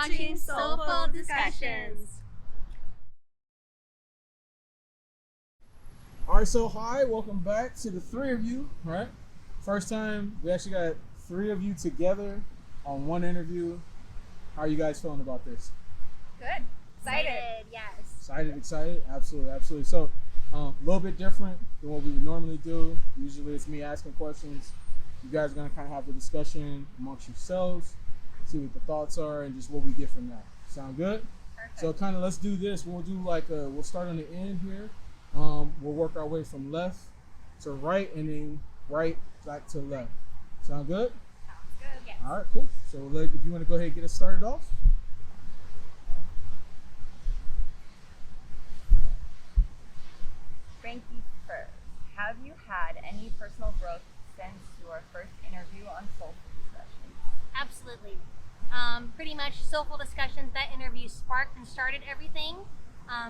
watching Soleful Discussions. All right, so hi, welcome back to the three of you, right? First time we actually got three of you together on one interview. How are you guys feeling about this? Good. Excited. Yes. Excited? Absolutely. So, a little bit different than what we would normally do. Usually it's me asking questions. You guys are going to kind of have the discussion amongst yourselves, see what the thoughts are, and just what we get from that. Sound good? Perfect. So kind of let's do this. We'll do we'll start on the end here. We'll work our way from left to right and then right back to left. Sound good? Sounds good. Yes. All right, cool. So if you want to go ahead and get us started off. Franki first. Have you had any personal growth since your first interview on Soleful Discussions? Absolutely. Pretty much Soleful Discussions, that interview sparked and started everything.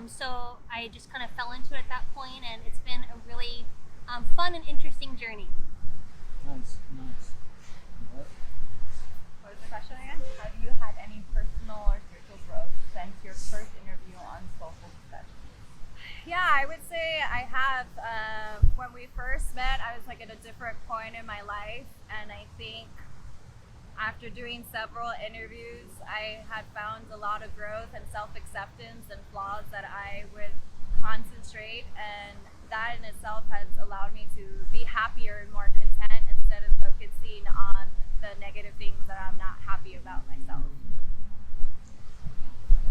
So I just kind of fell into it at that point, and it's been a really fun and interesting journey. Nice. All right. What was the question again? Have you had any personal or spiritual growth since your first interview on Soleful Discussions? Yeah, I would say I have. When we first met, I was like at a different point in my life, and I think after doing several interviews, I had found a lot of growth and self-acceptance and flaws that I would concentrate, and that in itself has allowed me to be happier and more content instead of focusing on the negative things that I'm not happy about myself.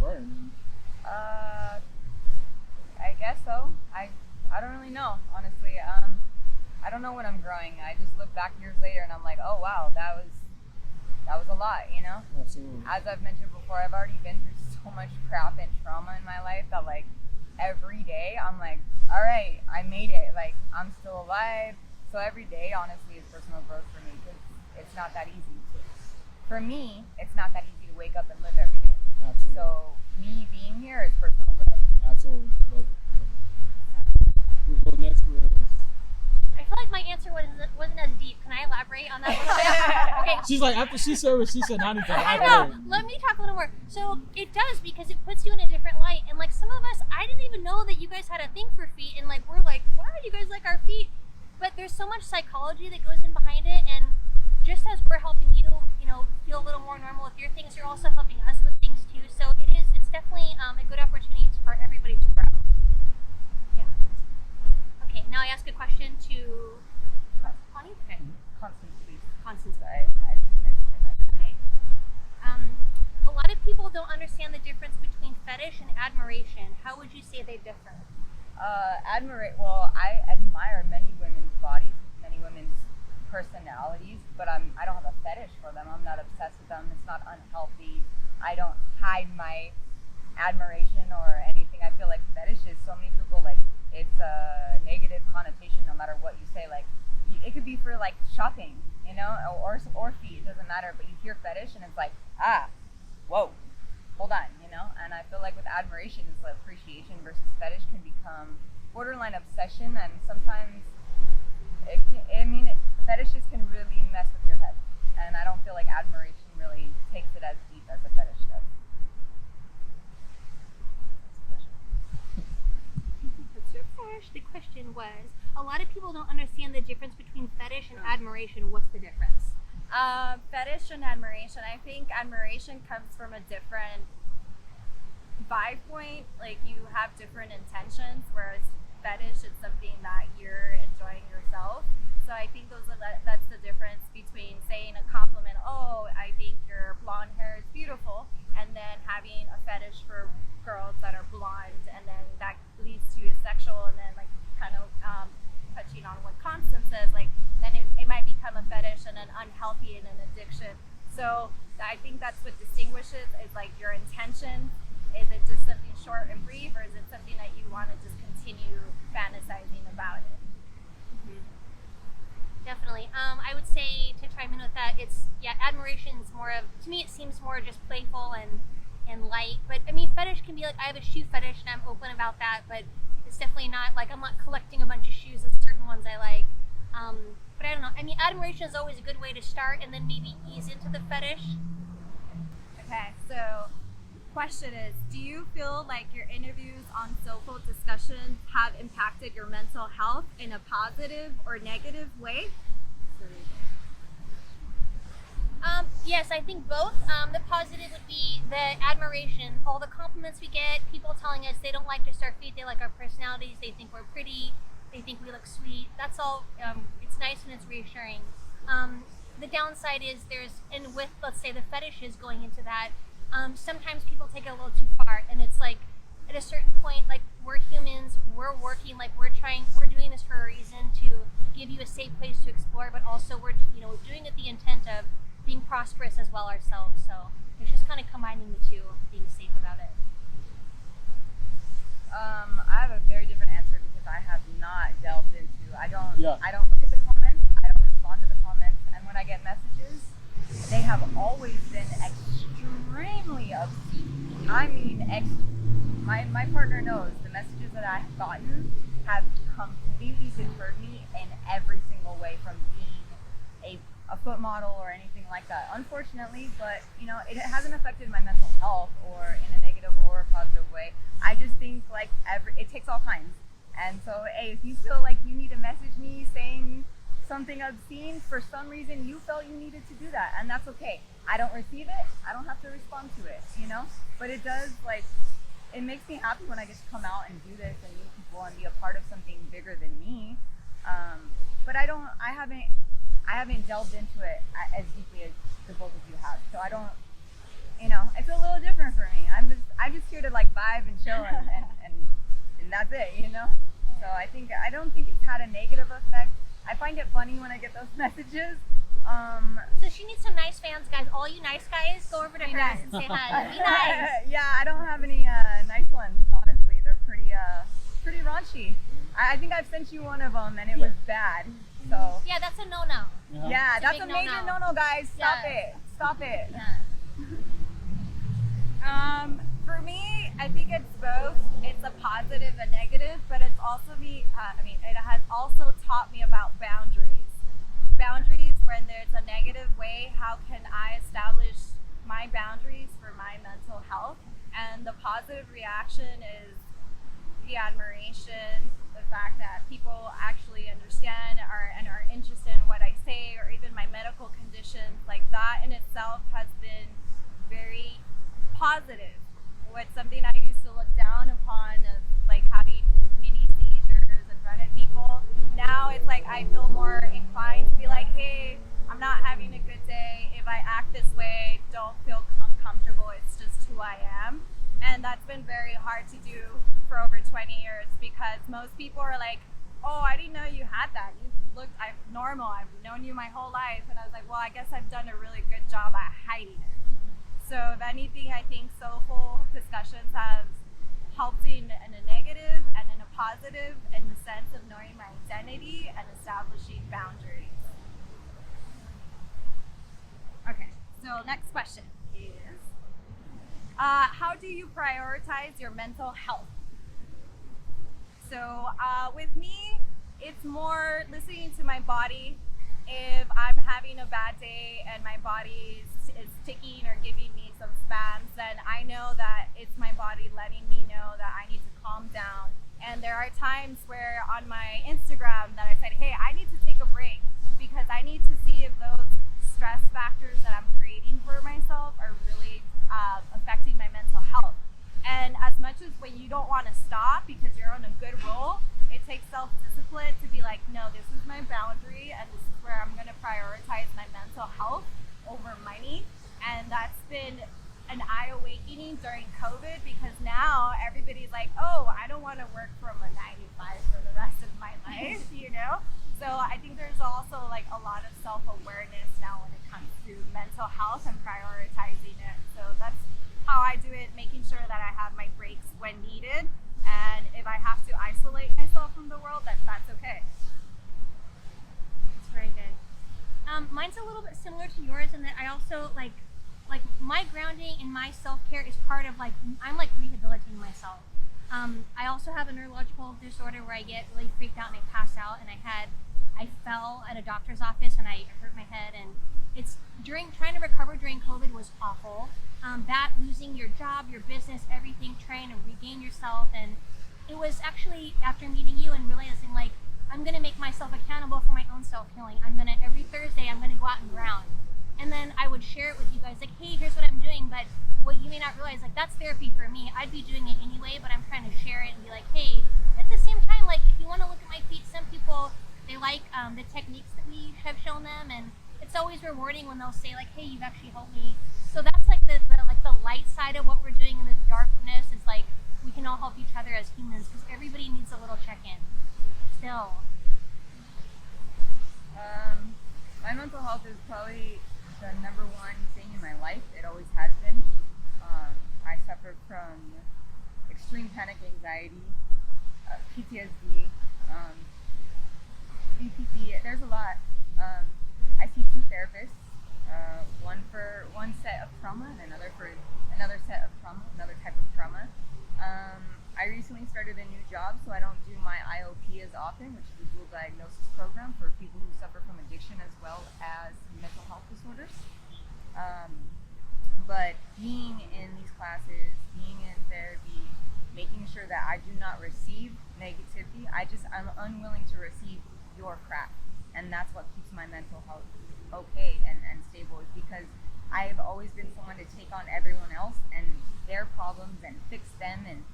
All right. I guess so. I don't really know, honestly. I don't know when I'm growing. I just look back years later and I'm like, oh wow, that was a lot, you know? Absolutely. As I've mentioned before, I've already been through so much crap and trauma in my life that like every day I'm like, all right, I made it. Like I'm still alive. So every day, honestly, is personal growth for me because it's not that easy. For me, it's not that easy to wake up and live every day. Absolutely. So me being here is personal growth. Absolutely. Love it. We'll go next with. I feel like my answer wasn't as deep. Can I elaborate on that a little bit? Okay. She's like, after she said what she said, now I need to I elaborate. know. Let me talk a little more. So it does, because it puts you in a different light. And like some of us, I didn't even know that you guys had a thing for feet. And like we're like, wow, you guys like our feet. But there's so much psychology that goes in behind it. And just as we're helping you, feel a little more normal with your things, you're also helping us with things too. So it's definitely a good opportunity for everybody to grow. Yeah. Okay, now I ask a question to Konnie. Okay. Constance, please. Constance. I meant to say that. Okay. A lot of people don't understand the difference between fetish and admiration. How would you say they differ? I admire many women's bodies, many women's personalities, but I don't have a fetish for them. I'm not obsessed with them. It's not unhealthy. I don't hide my admiration or anything. I feel like fetishes, so many people like it's a negative connotation no matter what you say. Like it could be for like shopping, or feet, it doesn't matter, but you hear fetish and it's like, whoa, hold on, and I feel like with admiration it's like appreciation versus fetish can become borderline obsession, and sometimes fetishes can really mess with your head, and I don't feel like admiration really takes it as deep as a fetish does. The question was, a lot of people don't understand the difference between fetish and admiration. What's the difference? Fetish and admiration. I think admiration comes from a different vibe point. Like you have different intentions, whereas fetish is something that you're enjoying yourself. So I think that's the difference between saying a compliment, oh, I think your blonde hair is beautiful, and then having a fetish for girls that are blonde, and then that leads to a sexual, and then like kind of touching on what Constance says, like then it might become a fetish and an unhealthy and an addiction. So I think that's what distinguishes is like your intention. Is it just something short and brief, or is it something that you want to just continue fantasizing about it? Definitely. I would say, to chime in with that, admiration is more of, to me it seems more just playful and light, but I mean fetish can be like, I have a shoe fetish and I'm open about that, but it's definitely not like I'm not collecting a bunch of shoes of certain ones I like. But I don't know, I mean admiration is always a good way to start and then maybe ease into the fetish. Okay, so question is, do you feel like your interviews on Soleful discussions have impacted your mental health in a positive or negative way? Yes, I think both. The positive would be the admiration, all the compliments we get, people telling us they don't like just our feet, they like our personalities, they think we're pretty, they think we look sweet. That's all. It's nice and it's reassuring. The downside is and with, let's say, the fetishes going into that, sometimes people take it a little too far, and it's like, at a certain point, like, we're humans, we're working, like, we're doing this for a reason, to give you a safe place to explore, but also we're doing it the intent of being prosperous as well ourselves. So it's just kind of combining the two, being safe about it. I have a very different answer because I have not delved into. I don't Yeah. look at the comments. I don't respond to the comments. And when I get messages, they have always been extremely obscene. I mean, my partner knows the messages that I have gotten have completely deterred me in every single way from being a foot model or anything like that, unfortunately. But it hasn't affected my mental health or in a negative or a positive way. I just think like it takes all kinds. And so, hey, if you feel like you need to message me saying something obscene, for some reason you felt you needed to do that, and that's okay. I don't receive it, I don't have to respond to it, but it does, like, it makes me happy when I get to come out and do this and meet people and be a part of something bigger than me. But I haven't delved into it as deeply as the both of you have. So I don't, it's a little different for me. I'm just here to like vibe and chill and that's it, So I don't think it's had a negative effect. I find it funny when I get those messages. So she needs some nice fans, guys. All you nice guys, go over to her nice. and say hi. Be nice. Yeah, I don't have any nice ones, honestly. They're pretty raunchy. I think I've sent you one of them and it was bad. So Yeah, that's a no-no. yeah, It's a that's big a major no-no. no-no, guys. Stop Yeah. it. Stop it. Yeah. For me, I think it's both. It's a positive and negative, but it's also it has also taught me about boundaries. Boundaries when there's a negative way, how can I establish my boundaries for my mental health? And the positive reaction is the admiration, the fact that people actually understand and are interested in what I say, or even my medical conditions. Like, that in itself has been very positive. What's something I used to look down upon, of like having mini seizures in front of people. Now it's like I feel more inclined to be like, hey, I'm not having a good day. If I act this way, don't feel uncomfortable. It's just who I am. And that's been very hard to do for over 20 years, because most people are like, oh, I didn't know you had that. You looked normal. I've known you my whole life. And I was like, well, I guess I've done a really good job at hiding it. So if anything, I think Soleful discussions have helped in a negative and in a positive, in the sense of knowing my identity and establishing boundaries. Okay, so next question is, how do you prioritize your mental health? So with me, it's more listening to my body. If I'm having a bad day and my body is ticking or giving me some spasms, then I know that it's my body letting me know that I need to calm down. And there are times where on my Instagram that I said, hey, I need to take a break, because I need to see if those stress factors that I'm creating for myself are really affecting my mental health. And as much as when you don't want to stop because you're on a good roll, it takes self-discipline to be like, no, this is my boundary and this is where I'm going to prioritize my mental health over money. And that's been an eye-awakening during COVID, because now everybody's like, oh, I don't want to work from a 9 to 5 for the rest of my life, So I think there's also like a lot of self-awareness now when it comes to mental health and prioritizing it. So that's how I do it, making sure that I have my breaks when needed. And if I have to isolate myself from the world, that's okay. It's very good. Mine's a little bit similar to yours in that I also like my grounding and my self-care is part of I'm rehabilitating myself. I also have a neurological disorder where I get really freaked out and I pass out, and I fell at a doctor's office and I hurt my head, and it's trying to recover during COVID was awful. That losing your job, your business, everything, trying to regain yourself. And it was actually after meeting you and realizing like, I'm going to make myself accountable for my own self-healing. Every Thursday, I'm going to go out and ground. And then I would share it with you guys like, hey, here's what I'm doing. But what you may not realize, like that's therapy for me. I'd be doing it anyway, but I'm trying to share it and be like, hey, at the same time, like if you want to look at my feet, some people, they like the techniques that we have shown them. And it's always rewarding when they'll say like, hey, you've actually helped me. So that's like the light side of what we're doing in this darkness is like, we can all help each other as humans because everybody needs a little check-in. Still. My mental health is probably the number one thing in my life. It always has been. I suffer from extreme panic anxiety, PTSD, BPD. There's a lot. I see 2 therapists, one for one set of trauma and another for another set of trauma, another type of trauma. I recently started a new job, so I don't do my IOP as often, which is a dual diagnosis program for people who suffer from addiction as well as mental health disorders. But being in these classes, being in therapy, making sure that I do not receive negativity, I'm unwilling to receive your crap. And that's what keeps my mental health okay and stable, is because I've always been someone to take on everyone else and their problems and fix them and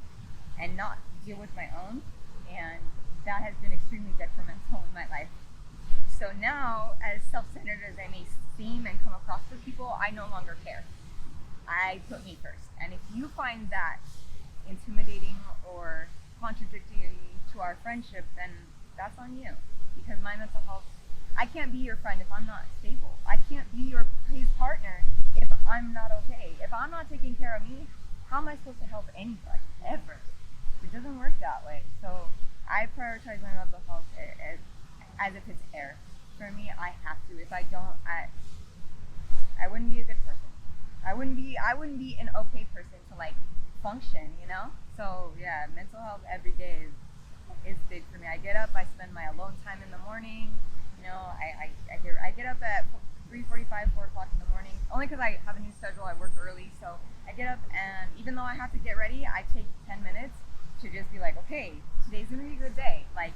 not deal with my own, and that has been extremely detrimental in my life. So now, as self-centered as I may seem and come across for people, I no longer care. I put me first, and if you find that intimidating or contradictory to our friendship, then that's on you, because my mental health, I can't be your friend if I'm not stable. I can't be his partner if I'm not okay. If I'm not taking care of me, how am I supposed to help anybody, ever? It doesn't work that way. So I prioritize my mental health as if it's air. For me, I have to. If I don't, I wouldn't be a good person. I wouldn't be an okay person to like function, you know? So yeah, mental health every day is big for me. I get up, I spend my alone time in the morning. You know, I get up at 3:45, 4 o'clock in the morning, only because I have a new schedule. I work early, so I get up, and even though I have to get ready, I take 10 minutes to just be like, okay, today's gonna be a good day. Like,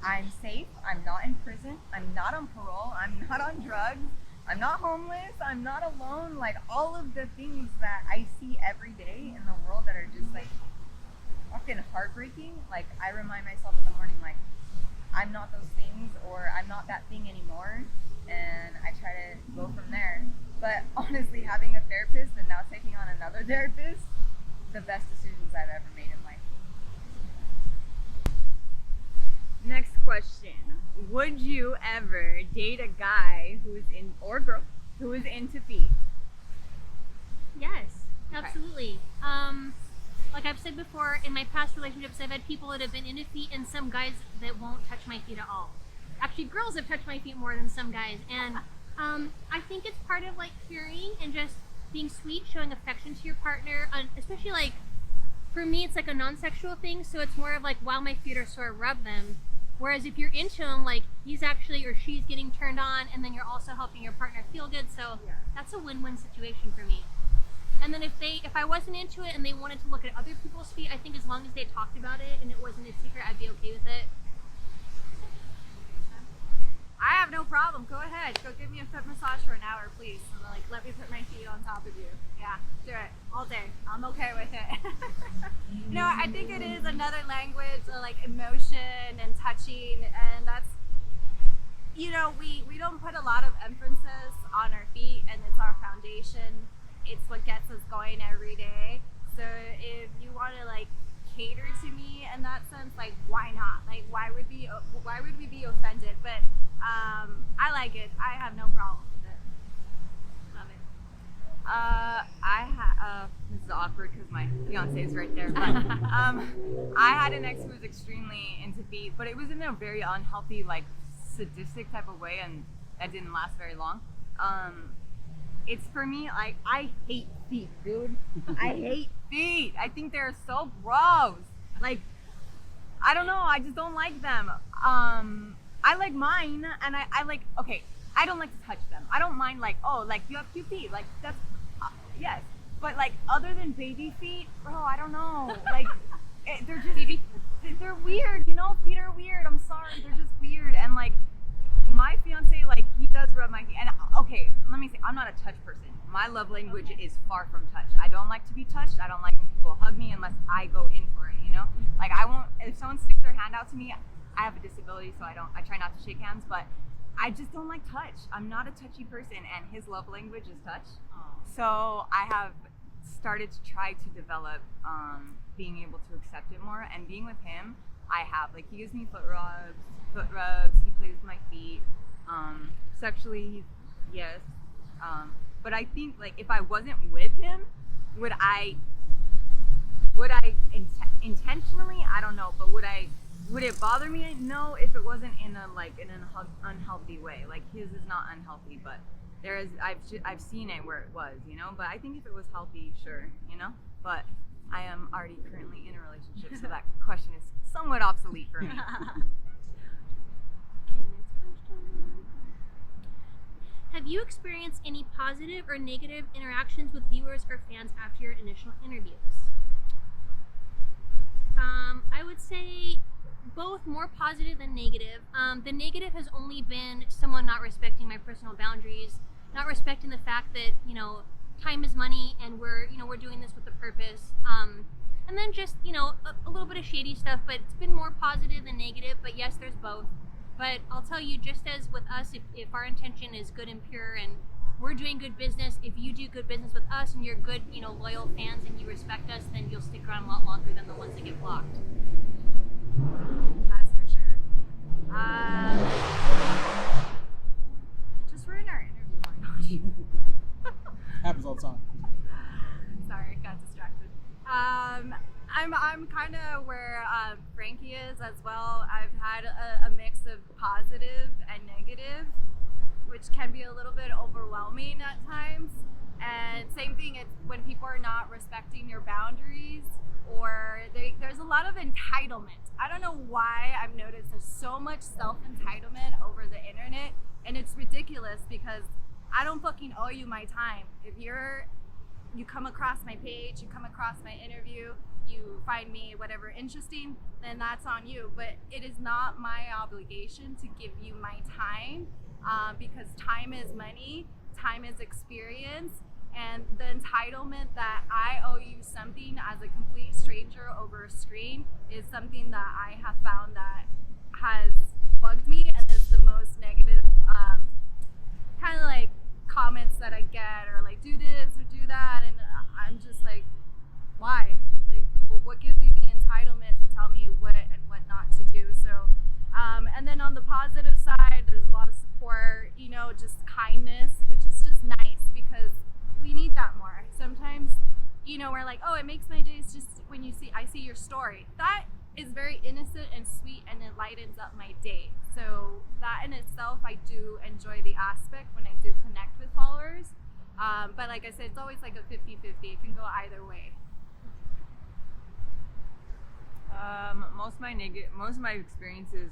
I'm safe, I'm not in prison, I'm not on parole, I'm not on drugs, I'm not homeless, I'm not alone. Like, all of the things that I see every day in the world that are just like fucking heartbreaking, like I remind myself in the morning, like, I'm not those things, or I'm not that thing anymore, and I try to go from there. But honestly, having a therapist and now taking on another therapist, the best decisions I've ever made in life. Next question. Would you ever date a guy or girl who is into feet? Yes, absolutely. Like I've said before, in my past relationships, I've had people that have been into feet and some guys that won't touch my feet at all. Actually, girls have touched my feet more than some guys. And I think it's part of like caring and just being sweet, showing affection to your partner. Especially like, for me, it's like a non-sexual thing. So it's more of like, while my feet are sore, rub them. Whereas if you're into him, like he's actually or she's getting turned on, and then you're also helping your partner feel good. So that's a win-win situation for me. And then if I wasn't into it and they wanted to look at other people's feet, I think as long as they talked about it and it wasn't a secret, I'd be okay with it. I have no problem. Go ahead. Go give me a foot massage for an hour, please. And like, let me put my feet on top of you. Yeah, do it all day. I'm okay with it. You know, I think it is another language of like emotion and touching, and that's, you know, we don't put a lot of emphasis on our feet, and it's our foundation. It's what gets us going every day. So if you want to like cater to me in that sense, like why not? Like why would we be offended? But I like it. I have no problem with it. Love it. This is awkward because my fiance is right there. But I had an ex who was extremely into feet, but it was in a very unhealthy, like sadistic type of way, and that didn't last very long. It's for me, like, I hate feet, dude. I hate feet. I think they're so gross. Like, I don't know. I just don't like them. I like mine, and I like, okay, I don't like to touch them. I don't mind like, oh, like you have cute feet, like that's yes. But like other than baby feet, bro, I don't know. Like they're just they're weird, you know. Feet are weird. I'm sorry, they're just weird. And like my fiance, like he does rub my feet. And okay, let me say, I'm not a touch person. My love language is far from touch. I don't like to be touched. I don't like when people hug me unless I go in for it, you know? Like I won't, if someone sticks their hand out to me, I have a disability, so I try not to shake hands, but I just don't like touch. I'm not a touchy person, and his love language is touch. So I have started to try to develop being able to accept it more, and being with him, I have, like, he gives me foot rubs, he plays with my feet, sexually, yes, but I think, like, if I wasn't with him, would I intentionally? I don't know, but would it bother me? No, if it wasn't in an unhealthy way. Like, his is not unhealthy, but I've seen it where it was, you know. But I think if it was healthy, sure, you know. But I am already currently in a relationship, so that question is somewhat obsolete for me. Have you experienced any positive or negative interactions with viewers or fans after your initial interviews? I would say both, more positive than negative. The negative has only been someone not respecting my personal boundaries, not respecting the fact that, you know, time is money and we're doing this with a purpose. And then just, you know, a little bit of shady stuff, but it's been more positive than negative. But yes, there's both. But I'll tell you, just as with us, if our intention is good and pure and we're doing good business, if you do good business with us and you're good, you know, loyal fans and you respect us, then you'll stick around a lot longer than the ones that get blocked. That's for sure. Just ruined our interview. Happens all the time. Sorry, got distracted. I'm kind of where Franki is as well. I've had a mix of positive and negative, which can be a little bit overwhelming at times. And same thing, it's when people are not respecting your boundaries, or there's a lot of entitlement. I don't know why I've noticed there's so much self-entitlement over the internet, and it's ridiculous because I don't fucking owe you my time. If you come across my page, you come across my interview, you find me whatever interesting, then that's on you. But it is not my obligation to give you my time, because time is money, time is experience, and the entitlement that I owe you something as a complete stranger over a screen is something that I have found that has bugged me and is the most negative kind of like comments that I get, or like, do this or do that, and I'm just like, why? Like, what gives you the entitlement to tell me what and what not to do? So and then on the positive side, there's a lot of support, you know, just kindness, which is just nice because we need that more. Sometimes, you know, we're like, oh, it makes my days just when I see your story. That is very innocent and sweet, and it lightens up my day. So that in itself, I do enjoy the aspect when I do connect with followers. But like I said, it's always like a 50-50. It can go either way. Most of my experiences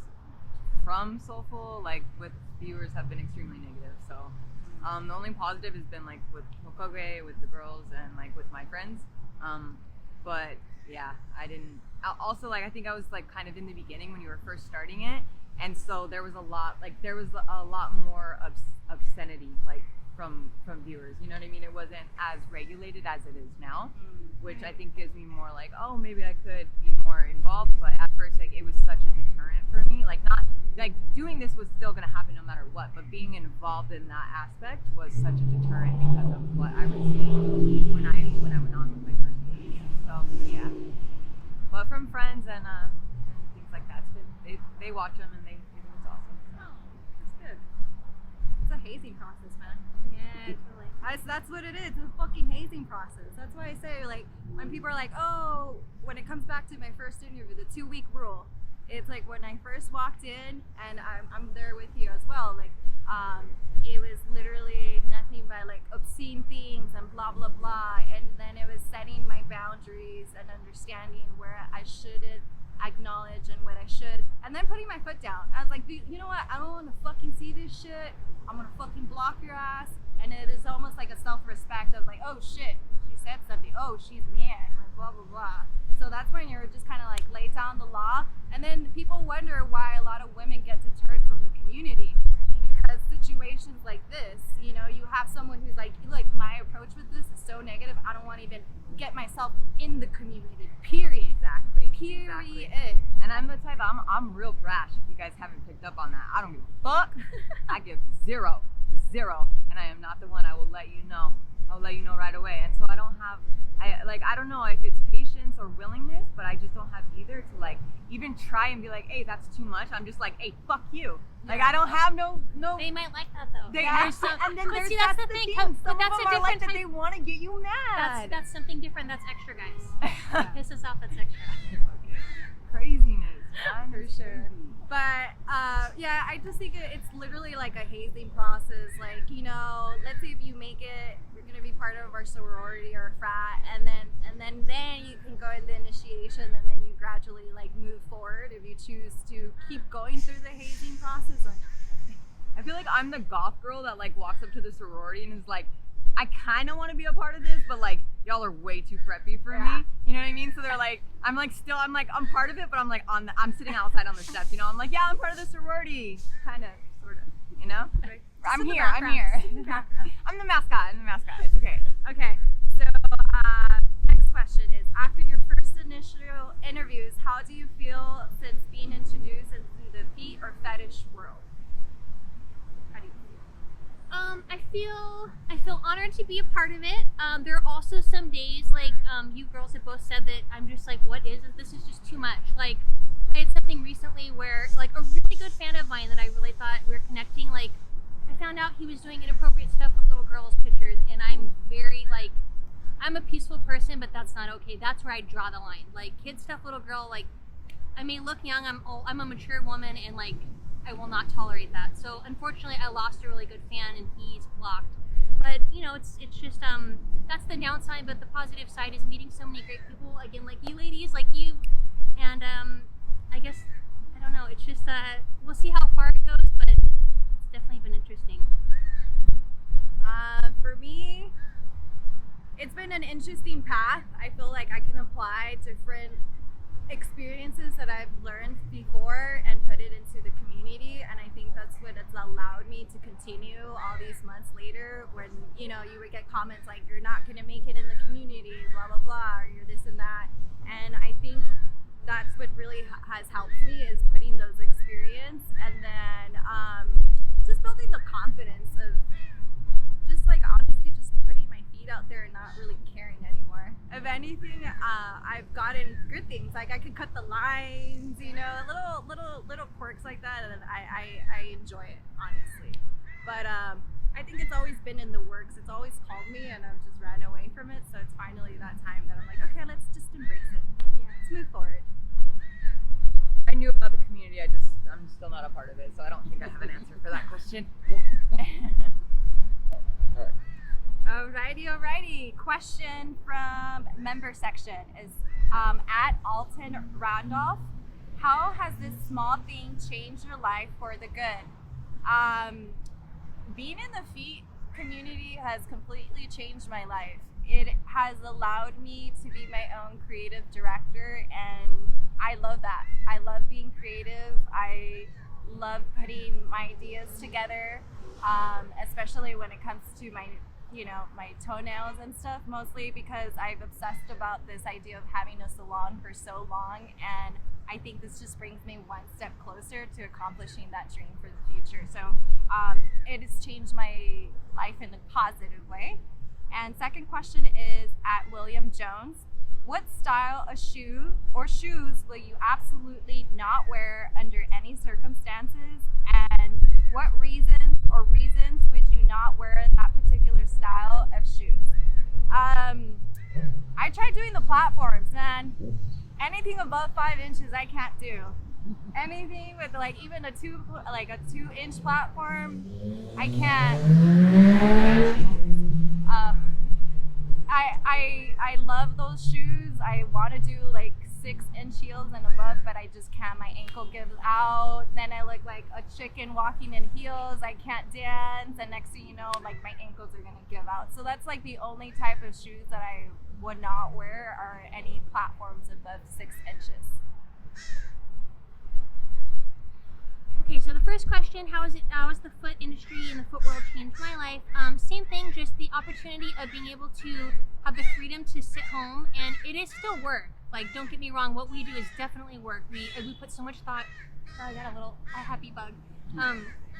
from Soleful, like with viewers, have been extremely negative. So the only positive has been like with Hokoge, with the girls, and like with my friends. But yeah, I didn't. Also, like, I think I was like kind of in the beginning when you were first starting it, and so there was a lot more obscenity, like from viewers. You know what I mean? It wasn't as regulated as it is now, which I think gives me more like, oh, maybe I could be more involved. But at first, like, it was such a deterrent for me. Like, not like doing this was still gonna happen no matter what, but being involved in that aspect was such a deterrent because of what I was seeing when I went on with my first page. So yeah. But from friends and things like that, it's been, they watch them and they think it's awesome. So. Oh, that's good. It's a hazing process, man. Yeah, totally. That's what it is. It's a fucking hazing process. That's why I say, like, when people are like, oh, when it comes back to my first interview, the 2-week rule, it's like when I first walked in, and I'm there with you as well, like, it was literally nothing but like obscene things and blah blah blah, and then it was setting my boundaries and understanding where I should acknowledge and what I should, and then putting my foot down. I was like, you know what? I don't want to fucking see this shit. I'm gonna fucking block your ass. And it is almost like a self-respect of like, oh shit, she said something. Oh, she's mad. Like, blah blah blah. So that's when you're just kind of like lay down the law, and then people wonder why a lot of women get deterred from the community. Because situations like this, you know, you have someone who's like, look, my approach with this is so negative. I don't want to even get myself in the community. Period. Exactly. Period. And I'm the type, I'm real brash, if you guys haven't picked up on that. I don't give a fuck. I give zero. And I am not the one. I will let you know. I'll let you know right away. And so I don't have, I don't know if it's patience or willingness, but I just don't have either to like even try and be like, hey, that's too much. I'm just like, hey, fuck you. Like, I don't have no. They might like that though. They There's some, and then but there's see, that's that's the thing. But Some that's of a them are like different that. They want to get you mad. That's something different. That's extra, guys. Piss us off. That's extra. Craziness, man. For sure. But yeah, I just think it's literally like a hazing process. Like, you know, let's say if you make it, you're gonna be part of our sorority or frat, and then you can go in the initiation, and then you gradually like move forward if you choose to keep going through the hazing process or not. I feel like I'm the goth girl that like walks up to the sorority and is like, I kind of want to be a part of this, but like y'all are way too preppy for me. You know what I mean? So they're like, I'm part of it, but I'm like I'm sitting outside on the steps. You know, I'm like, yeah, I'm part of the sorority, kind of, sort of. You know? I'm here. I'm the mascot. It's okay. Okay. So next question is: after your first initial interviews, how do you feel since being introduced into the feet or fetish world? How do you feel? I feel honored to be a part of it. There are also some days, like you girls have both said, that I'm just like, what is this? This is just too much. Like, I had something recently where, like, a really good fan of mine that I really thought we were connecting, like, I found out he was doing inappropriate stuff with little girls' pictures, and I'm very, like, I'm a peaceful person, but that's not okay. That's where I draw the line. Like, kid stuff, little girl, like, I may look young, I'm a mature woman, and, like, I will not tolerate that. So unfortunately, I lost a really good fan, and he's blocked. But you know, it's just that's the downside. But the positive side is meeting so many great people, again, like you ladies, like you, and I guess I don't know. It's just we'll see how far it goes, but it's definitely been interesting. For me, it's been an interesting path. I feel like I can apply different experiences that I've learned before and put it into the community, and I think that's what it's allowed me to continue all these months later, when, you know, you would get comments like, you're not going to make it in the community, blah blah blah, or you're this and that. And I think that's what really has helped me, is putting those experience, and then just building the confidence of just like honestly just putting my feet out there and not really caring anymore. If anything, I've gotten good things, like I could cut the lines, you know, little quirks like that, and I enjoy it, honestly. But I think it's always been in the works. It's always called me, and I've just ran away from it. So it's finally that time that I'm like, okay, let's just embrace it. Yeah, let's move forward. I knew about the community. I'm still not a part of it, so I don't think I have an answer for that question. Alrighty. Question from member section is at Alton Randolph. How has this small thing changed your life for the good? Being in the feet community has completely changed my life. It has allowed me to be my own creative director, and I love that. I love being creative. I love putting my ideas together, especially when it comes to my toenails and stuff, mostly because I've obsessed about this idea of having a salon for so long, and I think this just brings me one step closer to accomplishing that dream for the future. So it has changed my life in a positive way. And second question is at William Jones. What style of shoe or shoes will you absolutely not wear under any circumstances, and what reasons would you not wear that particular style of shoes? I tried doing the platforms, man. Anything above 5 inches I can't do. Anything with like even a 2-inch platform, I can't. I love those shoes. I want to do like 6-inch heels and above, but I just can't. My ankle gives out. Then I look like a chicken walking in heels. I can't dance, and next thing you know, like my ankles are gonna give out. So that's like the only type of shoes that I would not wear are any platforms above 6 inches. Okay, so the first question, how has the foot industry and the foot world changed my life? Same thing, just the opportunity of being able to have the freedom to sit home, and it is still work. Like, don't get me wrong, what we do is definitely work. We put so much thought. Sorry, I got a happy bug.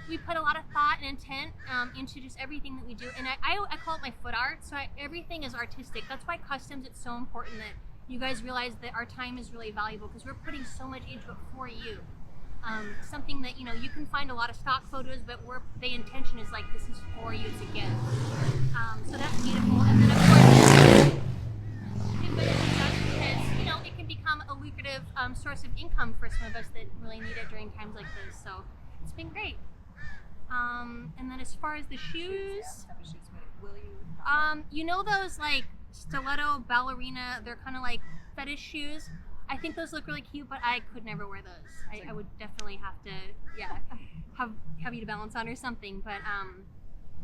We put a lot of thought and intent into just everything that we do, and I call it my foot art. So everything is artistic. That's why customs, it's so important that you guys realize that our time is really valuable because we're putting so much into it for you. Something that, you know, you can find a lot of stock photos, but the intention is like, this is for you, it's a gift. So that's beautiful. And then of course, it benefits us because, you know, it can become a lucrative source of income for some of us that really need it during times like this. So it's been great. And then as far as the shoes, you know those like stiletto ballerina, they're kind of like fetish shoes. I think those look really cute, but I could never wear those. I would definitely have to, have heavy to balance on or something. But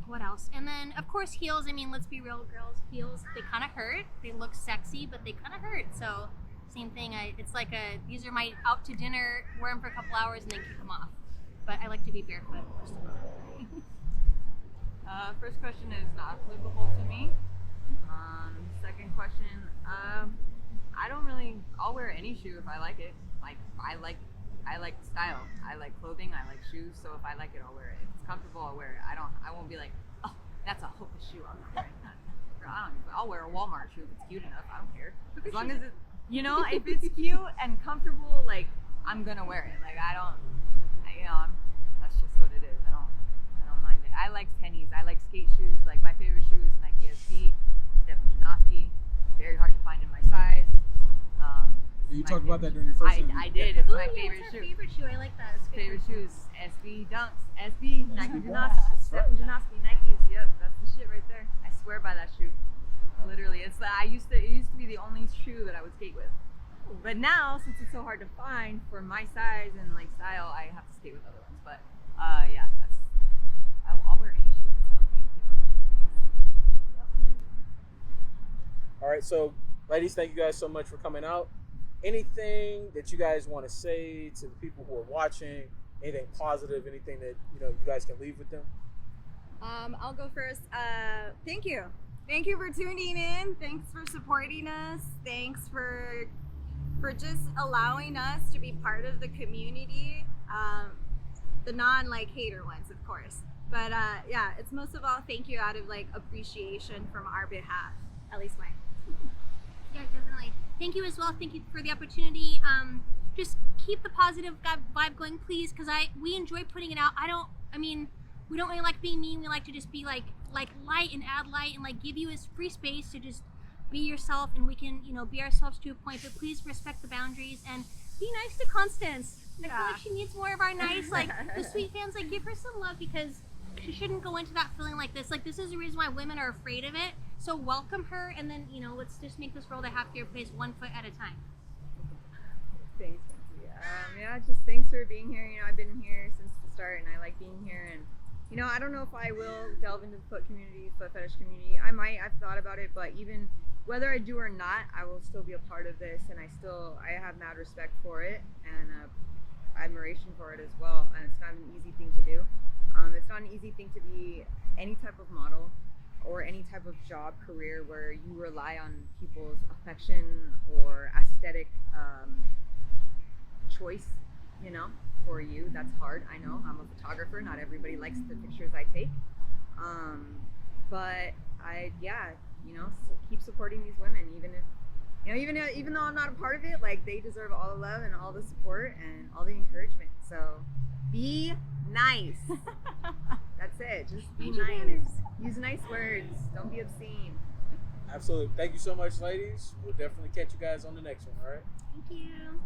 what else? And then of course heels. I mean, let's be real, girls. Heels, they kind of hurt. They look sexy, but they kind of hurt. So same thing. It's like these are my out to dinner, wear them for a couple hours and then kick them off. But I like to be barefoot most of all. First question is not applicable to me. Second question, I don't really. I'll wear any shoe if I like it. Like I like style. I like clothing. I like shoes. So if I like it, I'll wear it. If it's comfortable, I'll wear it. I won't be like, oh, that's a Hoka shoe. I'm not wearing that. I'll wear a Walmart shoe if it's cute enough. I don't care. As long as it, you know, if it's cute and comfortable, like I'm gonna wear it. Like that's just what it is. I don't mind it. I like tennies. I like skate shoes. Like my favorite shoe is Nike SB, Stephen Janoski. Very hard to find in my size. You talked about that during your first interview. I did. It's my favorite What's shoe. our favorite shoe? I like that. It's good. Favorite shoes, SB Dunks, SB, Nike Janoski, Stephen Janoski, Nikes. Yep, that's the shit right there. I swear by that shoe. Literally, it used to be the only shoe that I would skate with. But now, since it's so hard to find for my size and like style, I have to skate with other ones. But yeah, I'll wear any shoe that's comfy. All right, so ladies, thank you guys so much for coming out. Anything that you guys want to say to the people who are watching? Anything positive? Anything that you guys can leave with them? I'll go first. Thank you for tuning in. Thanks for supporting us. Thanks for just allowing us to be part of the community. The non hater ones, of course. But yeah, it's most of all thank you out of appreciation from our behalf. At least mine. Yeah, definitely. Thank you as well. Thank you for the opportunity. Just keep the positive vibe going, please, because we enjoy putting it out. We don't really like being mean. We like to just be like light and add light and give you a free space to just be yourself, and we can be ourselves to a point. But please respect the boundaries and be nice to Constance. I feel like she needs more of our nice, the sweet fans. Give her some love because she shouldn't go into that feeling like this. This is the reason why women are afraid of it. So welcome her, and then let's just make this world a happier place, one foot at a time. Thanks, Franki. Yeah, just thanks for being here. I've been here since the start, and I like being here. And I don't know if I will delve into the foot community, foot fetish community. I might. I've thought about it, but even whether I do or not, I will still be a part of this, and I have mad respect for it and admiration for it as well. And it's not an easy thing to do. It's not an easy thing to be any type of model or any type of job career where you rely on people's affection or aesthetic choice, for you. That's hard. I know. I'm a photographer. Not everybody likes the pictures I take. But keep supporting these women, even though I'm not a part of it, they deserve all the love and all the support and all the encouragement. So be nice. That's it. Just be nice. Use nice words. Don't be obscene. Absolutely. Thank you so much, ladies. We'll definitely catch you guys on the next one, all right? Thank you.